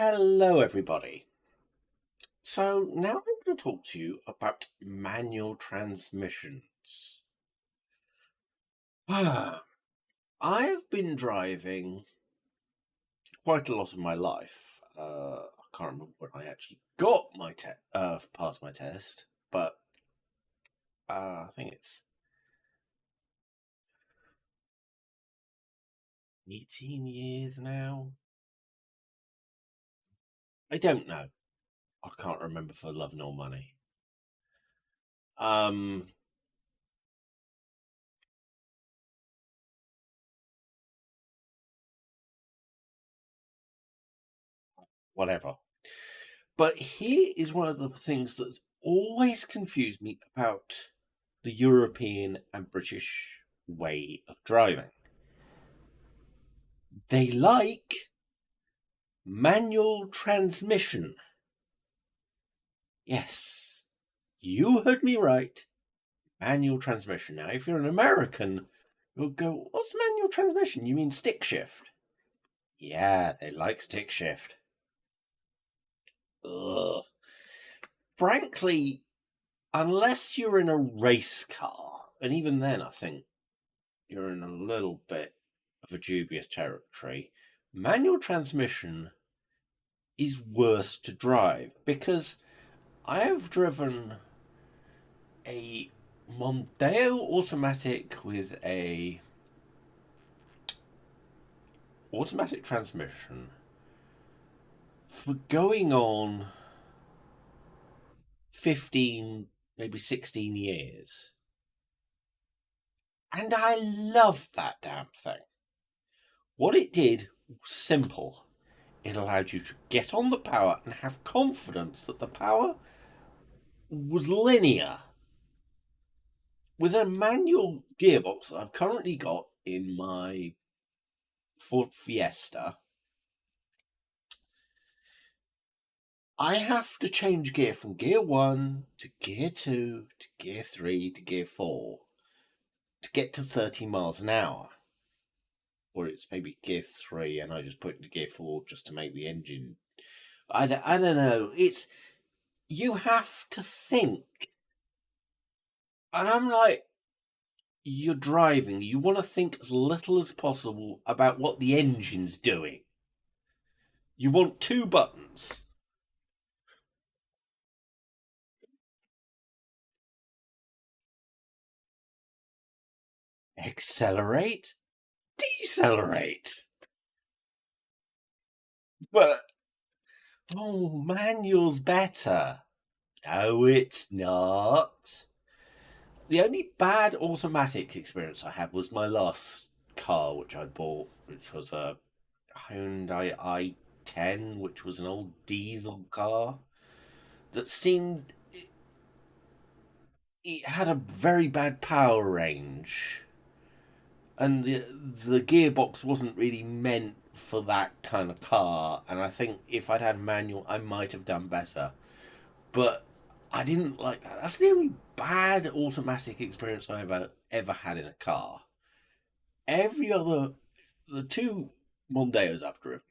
Hello, everybody. So now I'm going to talk to you about manual transmissions. I have been driving quite a lot of my life. I can't remember when I actually got my passed my test, but I think it's 18 years now. I don't know. I can't remember for love nor money. Um, Whatever. But here is one of the things that's always confused me about the European and British way of driving. They like manual transmission. Yes, you heard me right. Manual transmission. Now, if you're an American, you'll go, what's manual transmission? You mean stick shift? Yeah, they like stick shift. Ugh. Frankly, unless you're in a race car, and even then, I think you're in a little bit of a dubious territory. Manual transmission is worse to drive because I have driven a Mondeo automatic with a automatic transmission for going on 15, maybe 16 years. And I loved that damn thing. What it did was simple. It allowed you to get on the power and have confidence that the power was linear. With a manual gearbox that I've currently got in my Ford Fiesta, I have to change gear from gear 1 to gear 2 to gear 3 to gear 4 to get to 30 miles an hour. Or it's maybe gear 3 and I just put it into gear 4 just to make the engine. I don't know. You have to think. And I'm like, you're driving, you want to think as little as possible about what the engine's doing. You want two buttons. Accelerate, decelerate. But, oh, manual's better. No, it's not. The only bad automatic experience I had was my last car, which I bought, which was a Hyundai i10, which was an old diesel car that seemed it had a very bad power range, and the gearbox wasn't really meant for that kind of car. And I think if I'd had manual, I might have done better. But I didn't like that. That's the only bad automatic experience I ever had in a car. Every other, the two Mondeos I've driven,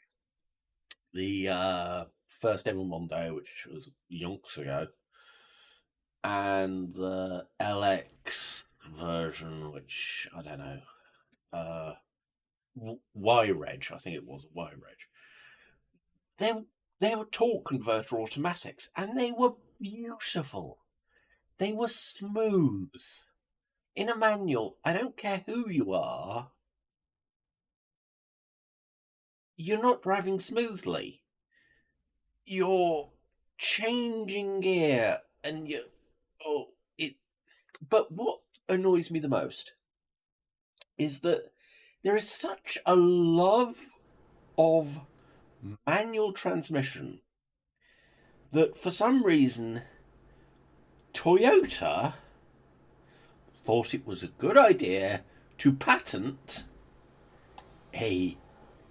the first ever Mondeo, which was yonks ago, and the LX version, which I don't know, uh, Y-Reg, I think it was Y-Reg. They they were torque converter automatics, and they were beautiful. They were smooth. In a manual, I don't care who you are, you're not driving smoothly. You're changing gear, and you oh it. But what annoys me the most is that there is such a love of manual transmission that for some reason Toyota thought it was a good idea to patent a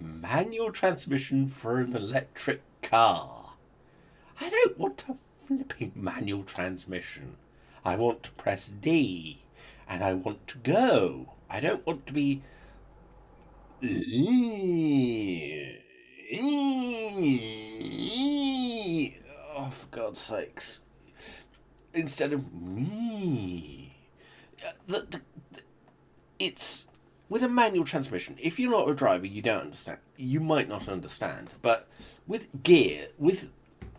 manual transmission for an electric car. I don't want a flipping manual transmission. I want to press D and I want to go. I don't want to be. God's sakes. Instead of me. It's with a manual transmission. If you're not a driver, you don't understand. You might not understand. But with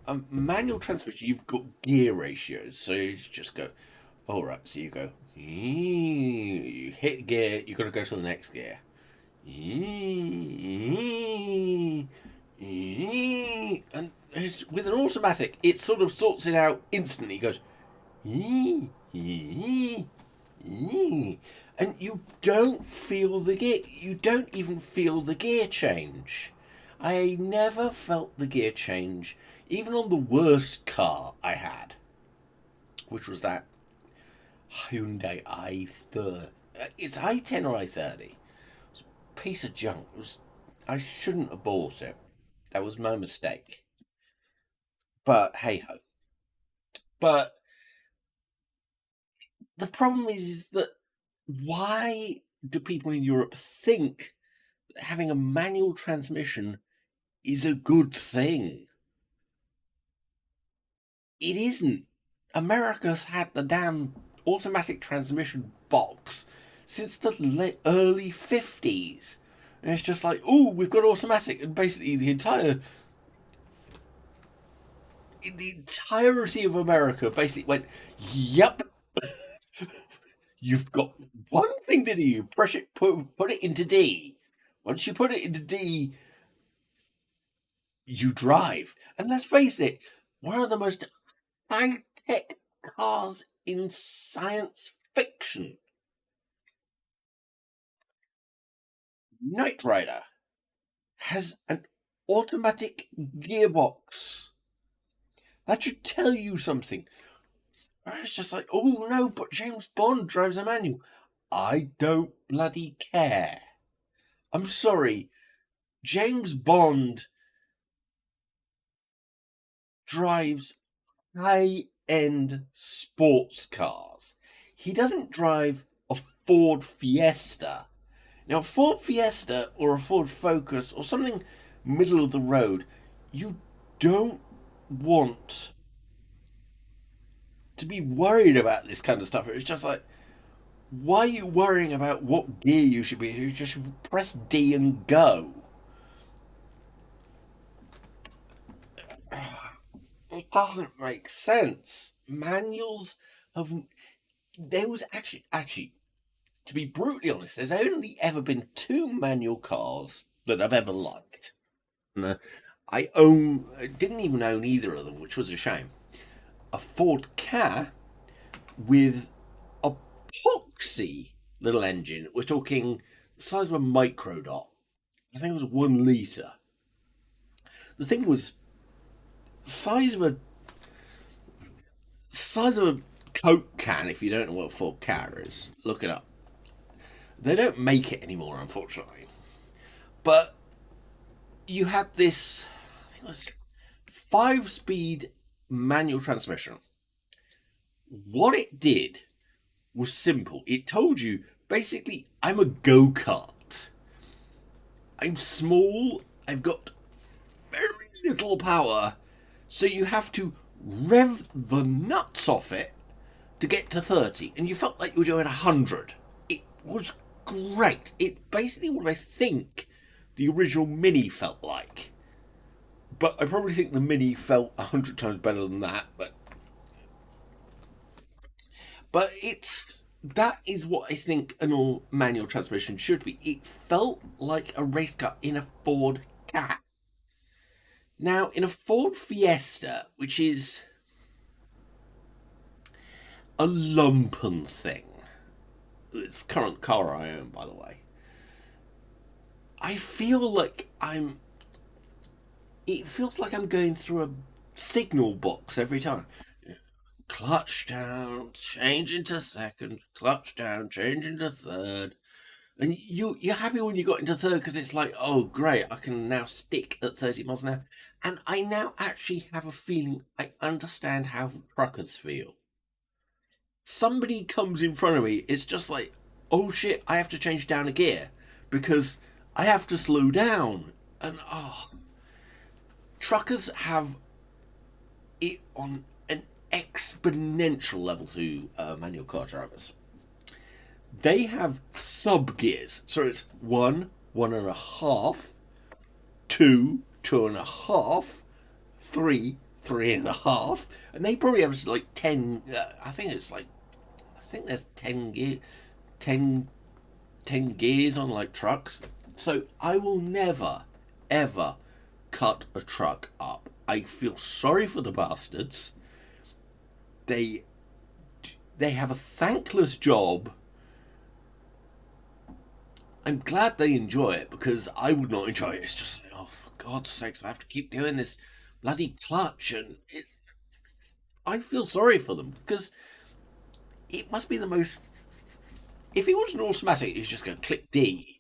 a manual transmission, you've got gear ratios. So you just go, all right. So you go, you hit gear, you've got to go to the next gear. And with an automatic, it sort of sorts it out instantly. It goes, and you don't feel the gear. You don't even feel the gear change. I never felt the gear change, even on the worst car I had, which was that Hyundai i30. It's i10 or i30. It's a piece of junk. I shouldn't have bought it. That was my mistake. But hey ho. But the problem is that why do people in Europe think that having a manual transmission is a good thing? It isn't. America's had the damn automatic transmission box since the early 50s. And it's just like, oh, we've got automatic. And basically the entirety of America basically went, yep, you've got one thing to do. You press it, put it into D. Once you put it into D, you drive. And let's face it, one of the most high-tech cars in science fiction, Knight Rider, has an automatic gearbox. That should tell you something. It's just like, oh no, but James Bond drives a manual. I don't bloody care. I'm sorry. James Bond drives high-end sports cars. He doesn't drive a Ford Fiesta. Now, a Ford Fiesta or a Ford Focus or something middle of the road, you don't want to be worried about this kind of stuff. It's just like, why are you worrying about what gear you should be? You just press D and go. It doesn't make sense. Manuals have. There was actually, to be brutally honest, there's only ever been two manual cars that I've ever liked. And, didn't even own either of them, which was a shame. A Ford Ka with a poxy little engine. We're talking the size of a microdot. I think it was 1 litre. The thing was the size of a Coke can. If you don't know what a Ford Ka is, look it up. They don't make it anymore, unfortunately. But you had this, I think it was 5-speed manual transmission. What it did was simple. It told you, basically, I'm a go-kart. I'm small, I've got very little power, so you have to rev the nuts off it to get to 30. And you felt like you were doing 100. It was great. It basically what I think the original Mini felt like. But I probably think the Mini felt 100 times better than that. But that is what I think an all manual transmission should be. It felt like a race car in a Ford Ka. Now, in a Ford Fiesta, which is a lumpen thing, it's the current car I own, by the way, I feel like it feels like I'm going through a signal box every time. Clutch down, change into second, clutch down, change into third. And you're happy when you got into third because it's like, oh great, I can now stick at 30 miles an hour. And I now actually have a feeling I understand how truckers feel. Somebody comes in front of me, it's just like, oh shit, I have to change down a gear because I have to slow down. And truckers have it on an exponential level to manual car drivers. They have sub gears, so it's 1.5, 2.5, 3.5, and they probably have like 10. I think there's 10, 10 gears on like trucks. So I will never, ever cut a truck up. I feel sorry for the bastards. They they have a thankless job. I'm glad they enjoy it because I would not enjoy it. It's just like, oh, for God's sakes, I have to keep doing this bloody clutch, and I feel sorry for them because it must be the most. If it was an automatic, it's just going to click D.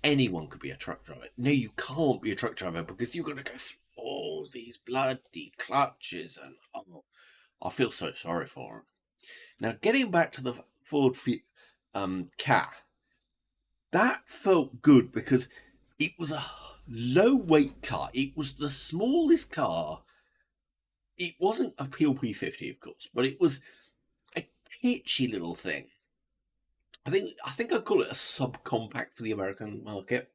Anyone could be a truck driver. No, you can't be a truck driver because you've got to go through all these bloody clutches, and oh, I feel so sorry for them. Now, getting back to the Ford Ka, that felt good because it was a low weight car. It was the smallest car. It wasn't a PLP50, of course, but it was a kitschy little thing. I think I'd call it a subcompact for the American market.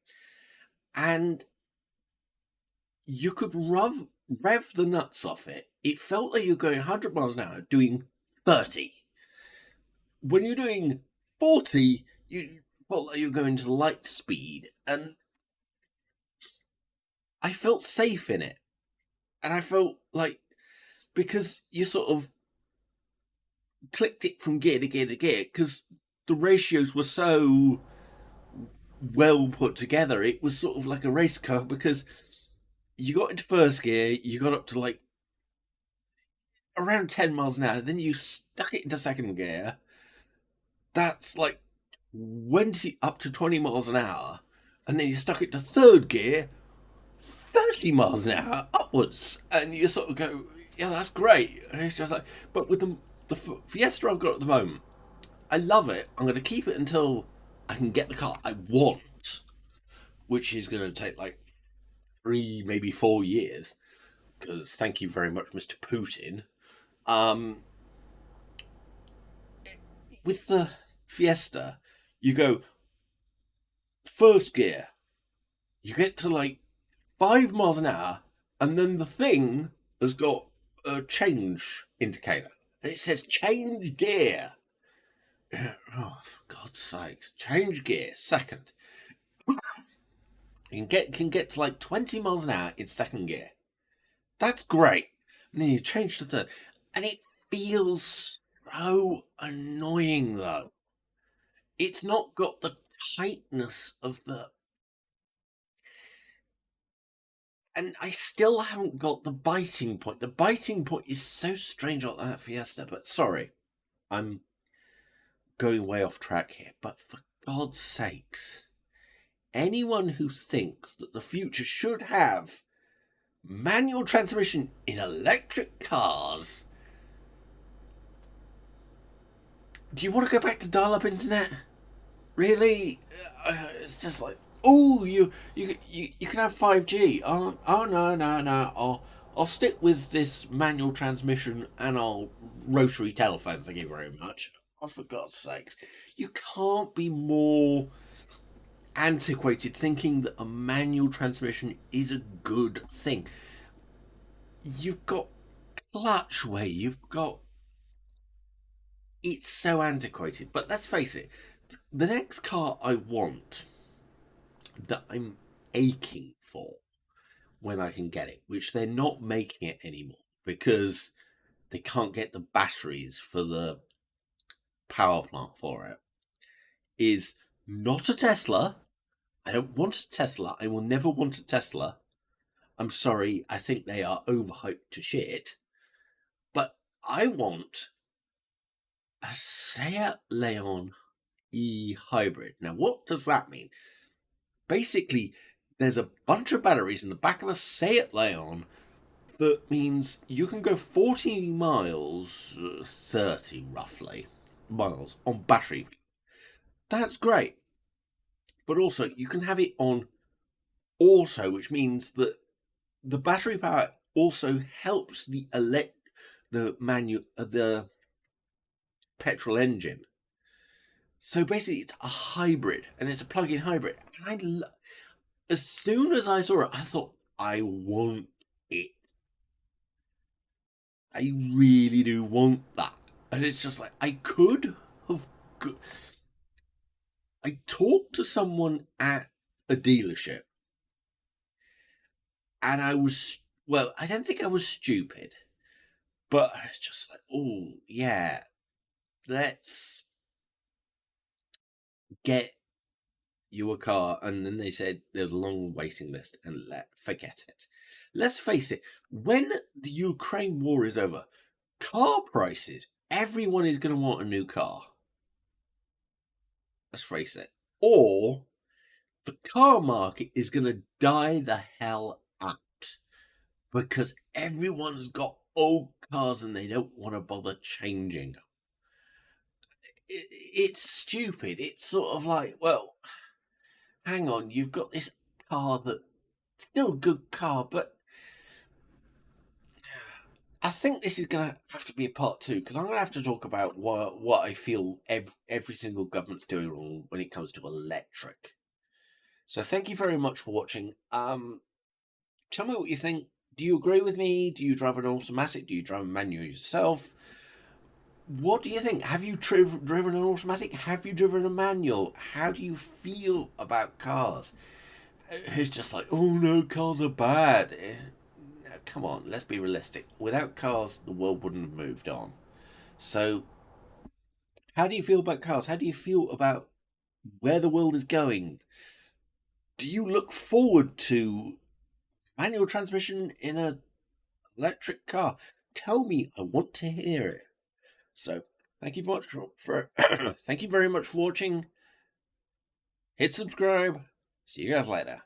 And you could rev the nuts off it. It felt like you're going 100 miles an hour doing 30. When you're doing 40, you felt like you're going to light speed. And I felt safe in it. And I felt like, because you sort of clicked it from gear to gear to gear, because the ratios were so well put together, it was sort of like a race car, because you got into first gear, you got up to like around 10 miles an hour, then you stuck it into second gear. That's like 20 up to 20 miles an hour, and then you stuck it to third gear, 30 miles an hour upwards, and you sort of go, yeah, that's great. And it's just like, but with the Fiesta I've got at the moment, I love it. I'm going to keep it until I can get the car I want, which is going to take like 3, maybe 4 years. Because thank you very much, Mr. Putin. Um, with the Fiesta, you go first gear, you get to like 5 miles an hour, and then the thing has got a change indicator. And it says change gear. Oh, for God's sakes, change gear. Second. You can get to like 20 miles an hour in second gear. That's great. And then you change to third. And it feels so annoying though. It's not got the tightness of the. And I still haven't got the biting point. The biting point is so strange on that Fiesta, but sorry. I'm going way off track here. But for God's sakes, anyone who thinks that the future should have manual transmission in electric cars. Do you want to go back to dial-up internet? Really? It's just like, oh, you can have 5G. Oh no. I'll stick with this manual transmission and I'll rotary telephone. Thank you very much. Oh, for God's sakes, you can't be more antiquated thinking that a manual transmission is a good thing. You've got clutch way, you've got. It's so antiquated. But let's face it, the next car I want, that I'm aching for when I can get it, which they're not making it anymore because they can't get the batteries for the power plant for it, is not a Tesla. I don't want a Tesla. I will never want a Tesla. I'm sorry, I think they are overhyped to shit. But I want a Seat Leon E hybrid. Now, what does that mean? Basically, there's a bunch of batteries in the back of a Seat Leon that means you can go 40 miles, 30 roughly miles on battery. That's great. But also, you can have it on auto, which means that the battery power also helps the petrol engine. So basically, it's a hybrid, and it's a plug-in hybrid. And as soon as I saw it, I thought, I want it. I really do want that. And it's just like, I could have. I talked to someone at a dealership, and I don't think I was stupid, but I was just like, oh, yeah, let's get you a car. And then they said there's a long waiting list, and forget it. Let's face it, when the Ukraine war is over, car prices, everyone is going to want a new car. Let's face it. Or the car market is going to die the hell out because everyone's got old cars and they don't want to bother changing. It's stupid. It's sort of like, well, hang on, you've got this car that's still a good car, but I think this is going to have to be a part 2 because I'm going to have to talk about what I feel every single government's doing wrong when it comes to electric. So thank you very much for watching. Tell me what you think. Do you agree with me? Do you drive an automatic? Do you drive a manual yourself? What do you think? Have you driven an automatic? Have you driven a manual? How do you feel about cars? It's just like, oh no, cars are bad. Come on, let's be realistic. Without cars, the world wouldn't have moved on. So, how do you feel about cars? How do you feel about where the world is going? Do you look forward to manual transmission in an electric car? Tell me, I want to hear it. So, thank you much for thank you very much for watching. Hit subscribe. See you guys later.